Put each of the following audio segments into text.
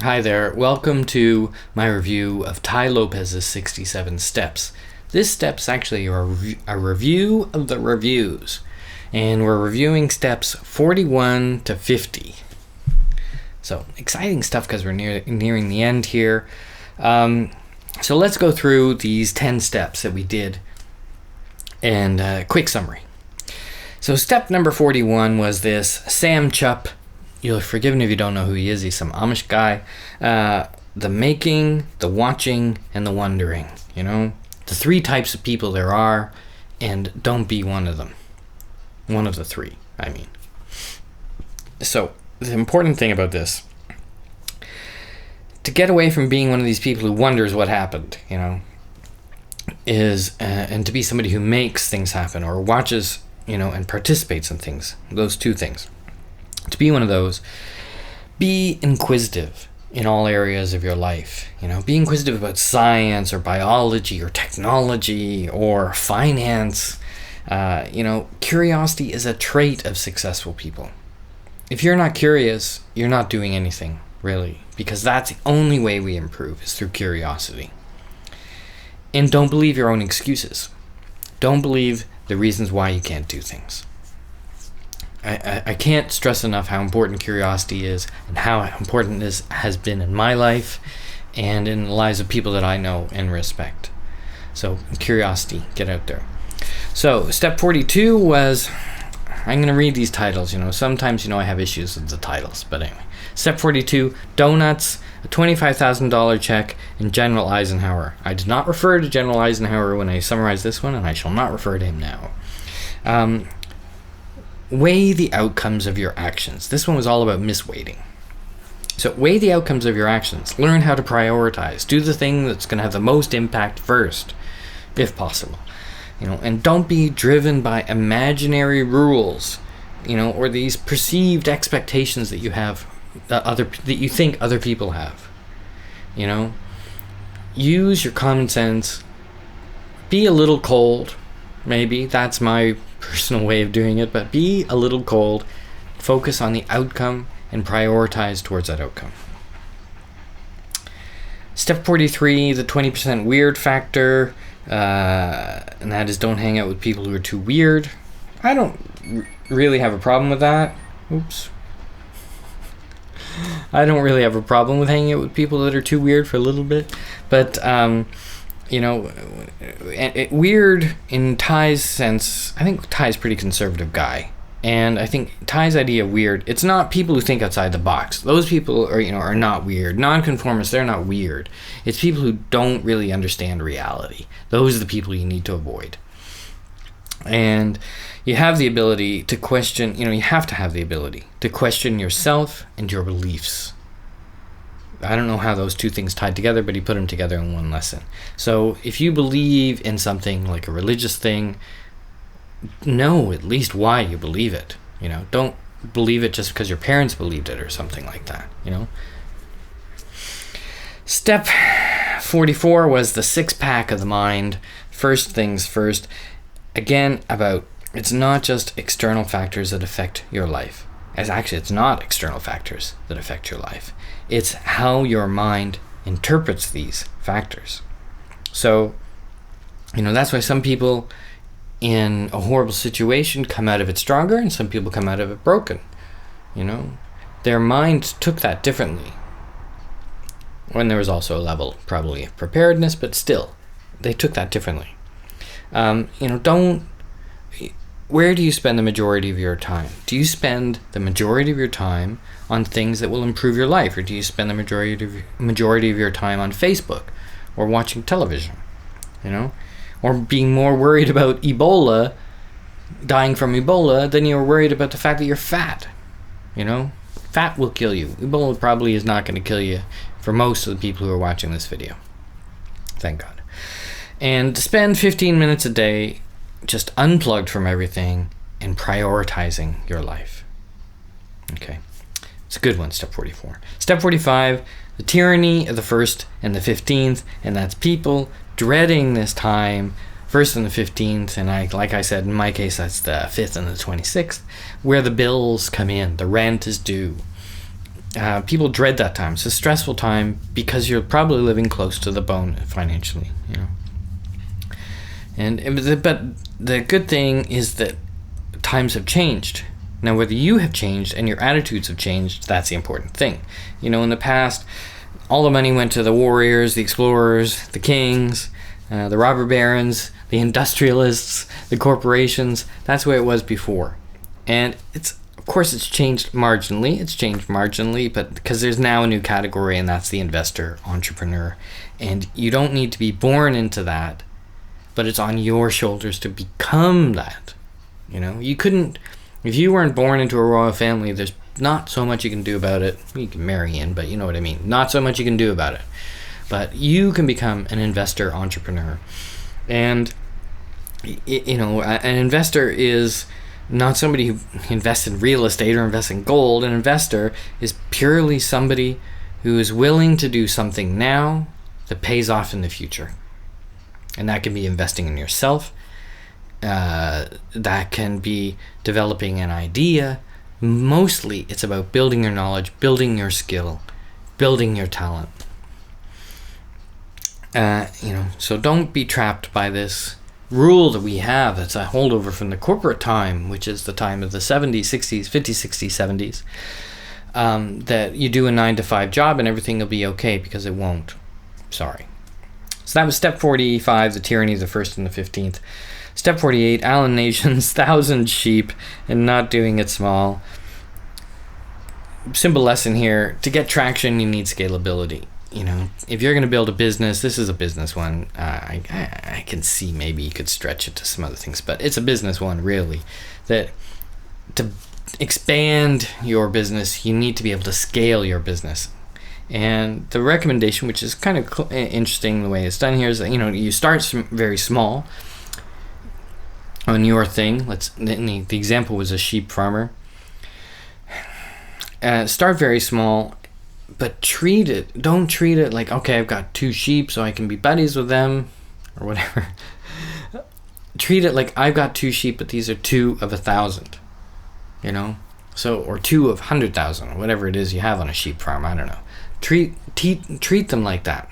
Hi there, welcome to my review of Tai Lopez's 67 Steps. This step's actually a review of the reviews, and we're reviewing steps 41 to 50. So, exciting stuff because we're nearing the end here. So let's go through these 10 steps that we did, and a quick summary. So step number 41 was this Sam Chup. You'll forgive me if you don't know who he is. He's some Amish guy. The making, the watching, and the wondering. The three types of people there are, and don't be one of them. One of the three, I mean. So, the important thing about this, to get away from being one of these people who wonders what happened, is, and to be somebody who makes things happen, or watches, and participates in things. Those two things. To be one of those, be inquisitive in all areas of your life. Be inquisitive about science or biology or technology or finance. Curiosity is a trait of successful people. If you're not curious, you're not doing anything, really, because that's the only way we improve is through curiosity. And don't believe your own excuses. Don't believe the reasons why you can't do things. I can't stress enough how important curiosity is and how important this has been in my life and in the lives of people that I know and respect. So, curiosity, get out there. So, step 42 was, I'm going to read these titles. Sometimes, I have issues with the titles, but anyway. Step 42, donuts, a $25,000 check, and General Eisenhower. I did not refer to General Eisenhower when I summarized this one, and I shall not refer to him now. Weigh the outcomes of your actions. This one was all about misweighting. So weigh the outcomes of your actions. Learn how to prioritize. Do the thing that's going to have the most impact first, if possible. And don't be driven by imaginary rules, or these perceived expectations that you have, that you think other people have. Use your common sense. Be a little cold. Maybe that's my personal way of doing it, but be a little cold, focus on the outcome, and prioritize towards that outcome. Step 43, the 20% weird factor, and that is don't hang out with people who are too weird. I don't really have a problem with that. Oops. I don't really have a problem with hanging out with people that are too weird for a little bit, but weird in Ty's sense. I think Ty's a pretty conservative guy, and I think Ty's idea of weird, it's not people who think outside the box. Those people are not weird. Nonconformists, they're not weird. It's people who don't really understand reality. Those are the people you need to avoid. And you have the ability to question, you have to have the ability to question yourself and your beliefs. I don't know how those two things tied together, but he put them together in one lesson. So if you believe in something like a religious thing, know at least why you believe it. Don't believe it just because your parents believed it or something like that. Step 44 was the six-pack of the mind. First things first. Again, it's not just external factors that affect your life. It's not external factors that affect your life. It's how your mind interprets these factors. So, that's why some people in a horrible situation come out of it stronger and some people come out of it broken. Their mind took that differently. When there was also a level probably of preparedness, but still, they took that differently. Where do you spend the majority of your time? Do you spend the majority of your time on things that will improve your life, or do you spend the majority of your time on Facebook or watching television? Or being more worried about dying from Ebola, than you're worried about the fact that you're fat. Fat will kill you. Ebola probably is not going to kill you for most of the people who are watching this video. Thank God. And spend 15 minutes a day just unplugged from everything and prioritizing your life. Okay. It's a good one, step 44. Step 45, the tyranny of the 1st and the 15th, and that's people dreading this time, 1st and the 15th, and like I said, in my case, that's the 5th and the 26th, where the bills come in, the rent is due. People dread that time. It's a stressful time because you're probably living close to the bone financially, you know. But the good thing is that times have changed. Now, whether you have changed and your attitudes have changed, that's the important thing. You know, in the past, all the money went to the warriors, the explorers, the kings, the robber barons, the industrialists, the corporations. That's the way it was before. And of course, it's changed marginally. But because there's now a new category, and that's the investor, entrepreneur. And you don't need to be born into that, but it's on your shoulders to become that. You know, you couldn't, if you weren't born into a royal family, there's not so much you can do about it. You can marry in, but you know what I mean. Not so much you can do about it. But you can become an investor entrepreneur. And, you know, an investor is not somebody who invests in real estate or invests in gold. An investor is purely somebody who is willing to do something now that pays off in the future. And that can be investing in yourself. That can be developing an idea. Mostly it's about building your knowledge, building your skill, building your talent. You know, so don't be trapped by this rule that we have. It's a holdover from the corporate time, which is the time of the 70s, 60s, 50s, 60s, 70s, that you do a 9-to-5 job and everything will be okay, because it won't. Sorry. So that was step 45, the tyranny of the first and the 15th. Step 48, Allen Nations, 1,000 sheep, and not doing it small. Simple lesson here, to get traction, you need scalability. You know, if you're going to build a business, this is a business one. I can see maybe you could stretch it to some other things, but it's a business one, really. That to expand your business, you need to be able to scale your business. And the recommendation, which is kind of interesting the way it's done here, is that, you know, you start very small on your thing. The example was a sheep farmer. Start very small, but don't treat it like, okay, I've got 2 sheep so I can be buddies with them or whatever. Treat it like, I've got 2 sheep, but these are 2 of 1,000, you know? So, or 2 of 100,000, or whatever it is you have on a sheep farm, I don't know. Treat them like that.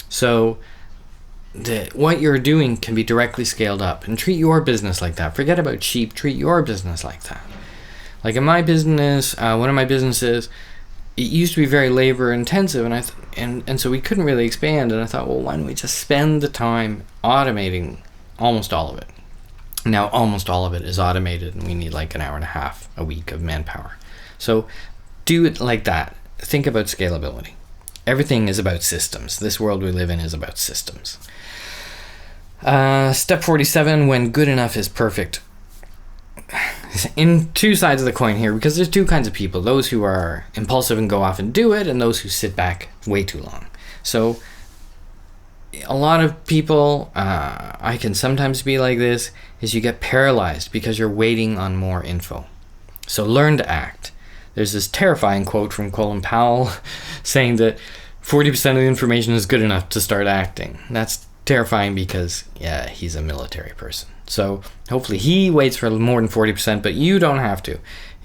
So what you're doing can be directly scaled up, and treat your business like that. Forget about sheep, treat your business like that. Like in my business, one of my businesses, it used to be very labor intensive, and so we couldn't really expand, and I thought, well, why don't we just spend the time automating almost all of it. Now almost all of it is automated, and we need like an hour and a half a week of manpower. So do it like that. Think about scalability. Everything is about systems. This world we live in is about systems. Step 47, when good enough is perfect. In 2 sides of the coin here, because there's 2 kinds of people. Those who are impulsive and go off and do it, and those who sit back way too long. So a lot of people, I can sometimes be like this, is you get paralyzed because you're waiting on more info. So learn to act. There's this terrifying quote from Colin Powell saying that 40% of the information is good enough to start acting. That's terrifying because, yeah, he's a military person. So hopefully he waits for more than 40%, but you don't have to.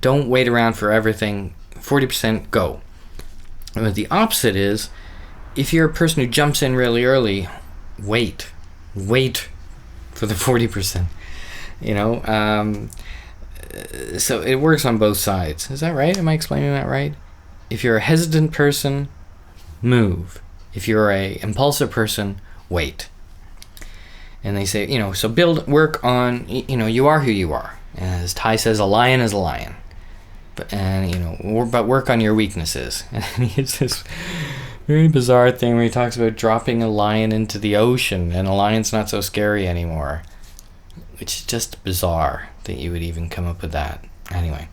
Don't wait around for everything. 40%, go. And the opposite is, if you're a person who jumps in really early, wait for the 40%. You know, so it works on both sides. Is that right? Am I explaining that right? If you're a hesitant person, move. If you're a impulsive person, wait. And they say, you know, so work on, you know, you are who you are. As Tai says, a lion is a lion. But work on your weaknesses. And it's this very bizarre thing where he talks about dropping a lion into the ocean, and a lion's not so scary anymore. Which is just bizarre that you would even come up with that. Anyway.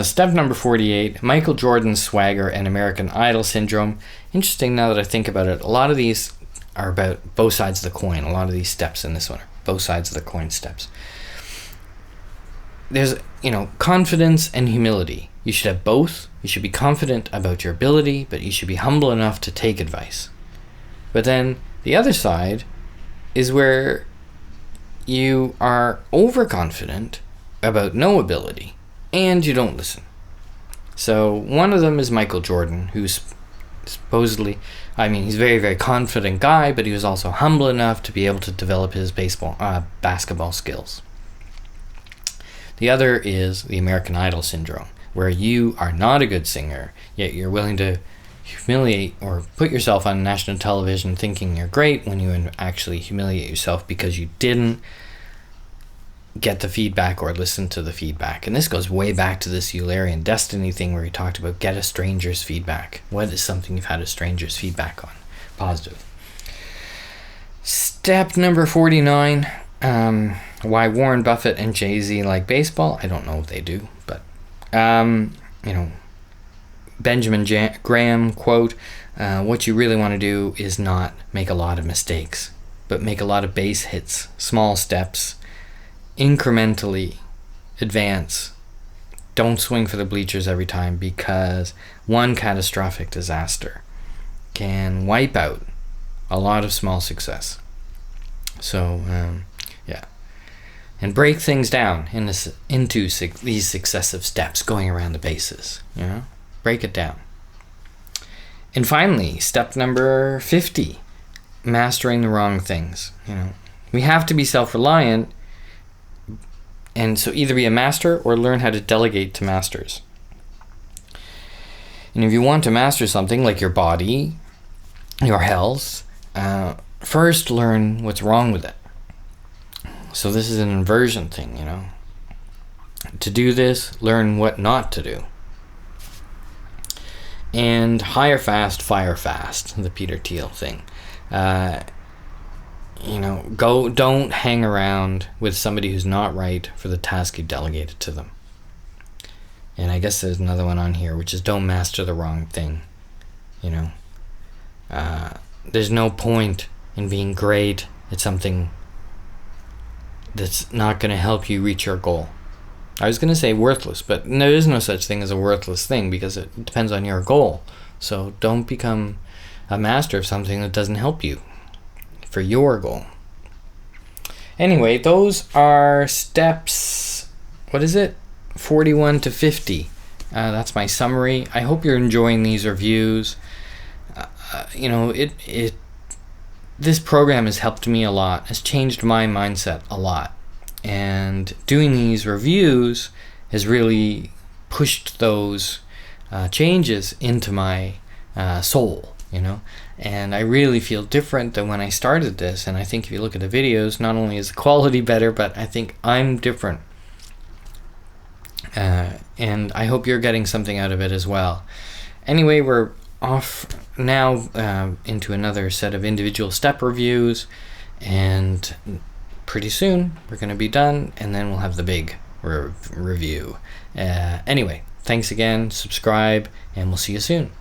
Step number 48, Michael Jordan's swagger and American Idol syndrome. Interesting now that I think about it. A lot of these are about both sides of the coin. A lot of these steps in this one are both sides of the coin steps. There's, you know, confidence and humility. You should have both. You should be confident about your ability, but you should be humble enough to take advice. But then the other side is where you are overconfident about no ability and you don't listen. So one of them is Michael Jordan, who's supposedly, he's a very, very confident guy, but he was also humble enough to be able to develop his basketball skills. The other is the American Idol syndrome, where you are not a good singer, yet you're willing to humiliate or put yourself on national television thinking you're great when you actually humiliate yourself because you didn't get the feedback or listen to the feedback. And this goes way back to this Eulerian destiny thing where he talked about get a stranger's feedback. What is something you've had a stranger's feedback on? Positive. Step number 49, why Warren Buffett and Jay-Z like baseball. I don't know if they do, but Benjamin Graham quote, what you really want to do is not make a lot of mistakes, but make a lot of base hits, small steps, incrementally advance. Don't swing for the bleachers every time, because one catastrophic disaster can wipe out a lot of small success. So and break things down into these successive steps, going around the bases. Break it down. And finally, step number 50, mastering the wrong things. We have to be self-reliant, and so either be a master or learn how to delegate to masters. And if you want to master something like your body, your health, first learn what's wrong with it. So this is an inversion thing, To do this, learn what not to do. And hire fast, fire fast, the Peter Thiel thing. Don't hang around with somebody who's not right for the task you delegated to them. And I guess there's another one on here, which is don't master the wrong thing. There's no point in being great at something that's not going to help you reach your goal. I was going to say worthless, but there is no such thing as a worthless thing, because it depends on your goal. So don't become a master of something that doesn't help you for your goal. Anyway, those are steps, 41 to 50. That's my summary. I hope you're enjoying these reviews. This program has helped me a lot, has changed my mindset a lot. And doing these reviews has really pushed those changes into my soul, And I really feel different than when I started this. And I think if you look at the videos, not only is the quality better, but I think I'm different. And I hope you're getting something out of it as well. Anyway, we're off now into another set of individual step reviews. And pretty soon we're going to be done, and then we'll have the big review. Anyway, thanks again, subscribe, and we'll see you soon.